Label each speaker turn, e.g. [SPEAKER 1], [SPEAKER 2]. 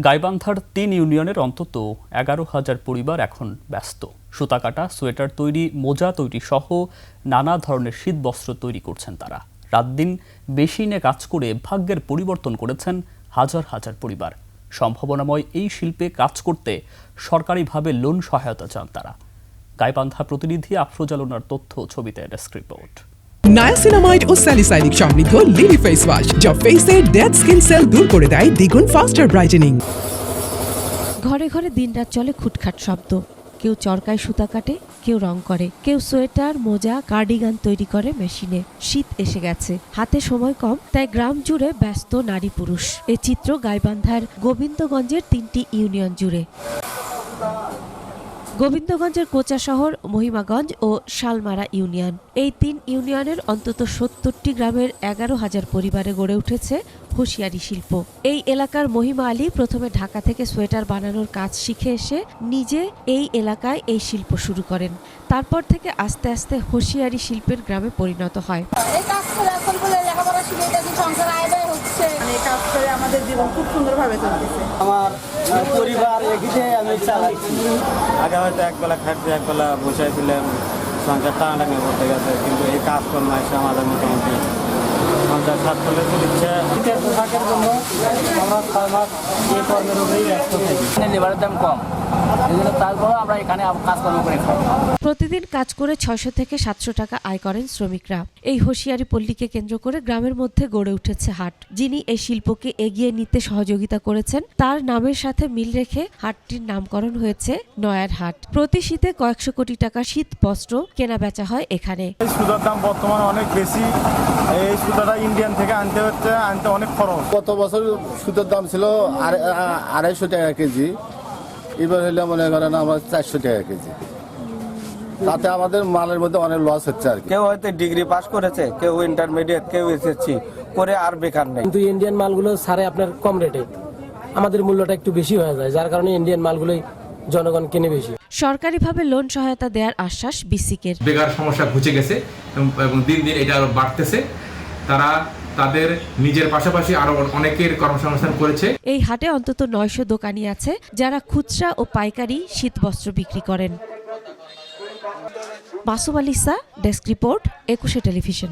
[SPEAKER 1] গাইবান্ধার ৩ ইউনিয়নের অন্তত ১১,০০০ পরিবার এখন ব্যস্ত। সুতা কাটা, সোয়েটার তৈরি, মোজা তৈরি সহ নানা ধরনের শীতবস্ত্র তৈরি করছেন তারা। রাত দিন মেশিনে কাজ করে ভাগ্যের পরিবর্তন করেছেন হাজার হাজার পরিবার। সম্ভাবনাময় এই শিল্পে কাজ করতে সরকারিভাবে লোন সহায়তা চান তারা। গাইবান্ধা প্রতিনিধি আফরোজা লোনার তথ্য, ছবিতে ডেস্ক রিপোর্ট।
[SPEAKER 2] নায়াসিনামাইড ও স্যালিসাইলিক সমৃদ্ধ লিলি ফেস ওয়াশ যা ফেসের ডেড স্কিন সেল দূর করে দেয় দ্বিগুণ ফাস্টার ব্রাইটেনিং।
[SPEAKER 3] ঘরে ঘরে দিনরাত চলে খুটখাট শব্দ। কেউ চরকায় সুতা কাটে, কেউ রং করে, কেউ সোয়েটার, মোজা, কার্ডিগান তৈরি করে মেশিনে। শীত এসে গেছে, হাতে সময় কম, তাই গ্রাম জুড়ে ব্যস্ত নারী পুরুষ। এ চিত্র গাইবান্ধার গোবিন্দগঞ্জের ৩টি ইউনিয়ন জুড়ে। গোবিন্দগঞ্জের কোচা শহর, মহিমাগঞ্জ ও শালমারা ইউনিয়ন, এই ৩ ইউনিয়নের অন্তত ৭০টি গ্রামের ১১,০০০ পরিবারে গড়ে উঠেছে হুঁশিয়ারি শিল্প। এই এলাকার মহিমা আলী প্রথমে ঢাকা থেকে সোয়েটার বানানোর কাজ শিখে এসে নিজে এই এলাকায় এই শিল্প শুরু করেন। তারপর থেকে আস্তে আস্তে হুঁশিয়ারি শিল্পের গ্রামে পরিণত হয়।
[SPEAKER 4] এই কাজ করে এখন বলে লেখাপড়া শিখে এটা দিয়ে সংসার আয় হচ্ছে। এই কাজ করে আমাদের জীবন খুব সুন্দরভাবে চলতেছে।
[SPEAKER 5] আমার পরিবার এগিয়ে আমি চালাচ্ছি। আগে হয়তো একবেলা খাটতে একবেলা বসাইছিলাম, সংসার টানাটানি করতে গেছে, কিন্তু এই কাজকর্ম এসে আমাদের মোটামুটি সংসার সাফল্য চলছে। শীতের পোশাকের জন্য আমরা ৬ মাস এই কর্মের উপরেই ব্যস্ত থাকি। লেবারের দাম কম, এই জন্য তারপরেও আমরা এখানে কাজকর্ম করে খাই।
[SPEAKER 3] প্রতিদিন কাজ করে ৬০০ থেকে ৭০০ টাকা আয় করেন শ্রমিকরা। এই হুঁশিয়ারি পল্লীকে কেন্দ্র করে গ্রামের মধ্যে গড়ে উঠেছে হাট। যিনি এই শিল্পকে এগিয়ে নিতে সহযোগিতা করেছেন, তার নামের সাথে মিল রেখে হাটটির নামকরণ হয়েছে নয়ার হাট। প্রতি শীতে কয়েকশো কোটি টাকা শীত বস্ত্র কেনা বেচা হয় এখানে।
[SPEAKER 6] সুতার দাম বর্তমানে অনেক বেশি। এই সুতাটা ইন্ডিয়ান থেকে আনতে অনেক খরচ।
[SPEAKER 7] গত বছর সুতার দাম ছিল ২৫০ টাকা কেজি, এবার হলে মনে করেন আমার ৪০০ টাকা কেজি। তাতে আমাদের মালের মধ্যে অনেক লস হচ্ছে আর কি।
[SPEAKER 5] কেউ হয়তো ডিগ্রি পাস করেছে, কেউ ইন্টারমিডিয়েট, কেউ এসএসসি করে আর বেকার নেই।
[SPEAKER 8] কিন্তু ইন্ডিয়ান মালগুলো ছাড়ে আপনার কম রেটে, আমাদের মূল্যটা একটু বেশি হয়ে যায়, যার কারণে ইন্ডিয়ান মালগুলোই জনগণ কিনে বেশি।
[SPEAKER 3] সরকারিভাবে লোন সহায়তা দেওয়ার আশ্বাস বিসিকের।
[SPEAKER 9] বেকার সমস্যা ঘুচে গেছে এবং দিন দিন এটা আরো বাড়তেছে। তারা তাদের নিজের পাশাপাশি আরো অনেকের কর্মসংস্থান করেছে।
[SPEAKER 3] এই হাটে অন্তত ৯০০ দোকানি আছে যারা খুচরা ও পাইকারি শীতবস্ত্র বিক্রি করেন। Masum আলিসা, desk report, ২১ television.